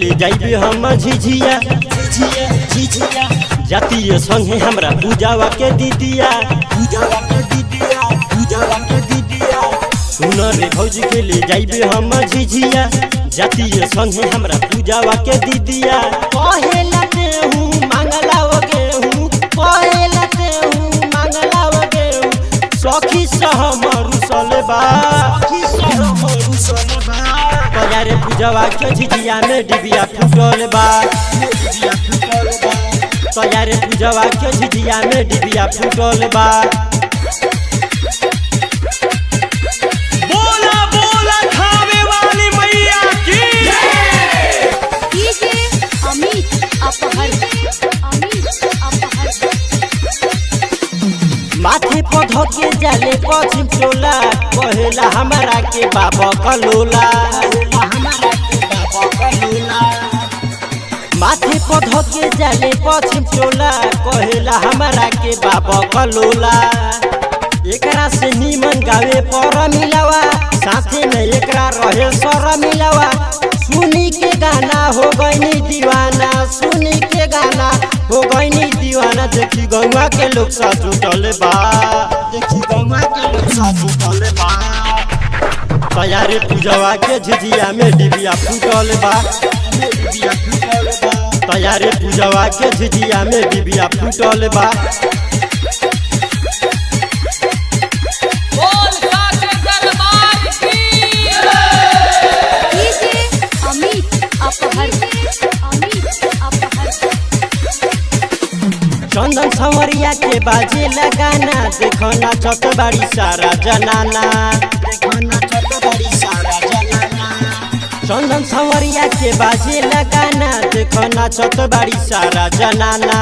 ले जाइबे हम झिझिया जातीय संगे हमरा पूजावा के दीदिया सुन रे भौजी के ले जाइबे हम झिझिया जातीय संगे हमरा पूजावा के दीदिया कहेला देहूं मांगलाव गेहूं कहेला देहूं मांगलाव गेहूं सखी सहमरु सलबा तैयारे पूजावा के झिझिया में डिबिया फुटल बा तैयारे पूजावा के झिझिया में डिबिया फुटल बा बोला बोला खावे वाली मैया की डीजे अमित अपहर माथे पर धके जाले पश्चिम टोला कहेला हमारा के बाबा कलोला माथे पर धके जाले पश्चिम टोला कहेला हमारा के बाबा कलोला एकरा से नीमन गावे पर मिलावा साथे में एकरा रहे सर मिलावा सुनी के गाना हो गईनी दीवाना सुनी के गाना हो गईनी दीवाना देखी गौवा के लोग सा जुटल बा तैयारे पूजवा के झिझिया में डिबिया फुटल बा तैयारे पूजवा के झिझिया में डिबिया फुटल बा चंदन संवरिया के बाजे लगाना देखो ना छत बाड़ी सारा जनाना चंदन संवरिया के बाजे लगाना देखो ना छत बाड़ी सारा जनाना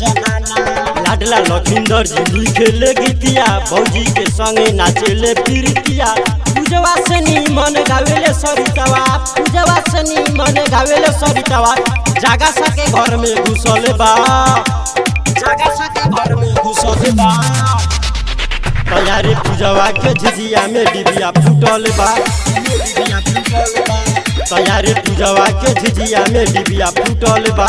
लाडला लखिंदर जी खेले गीतिया भौजी के संगे नाचेले प्रीतिया पूजवा से मन गावेले सरितावा पूजवा से मन गावेले सरितावा जागा सके घर में घुसल बा तैयारे पूजवा के झिझिया में डिबिया फुटल बा तैयारे पूजवा के झिझिया में डिबिया फुटल बा।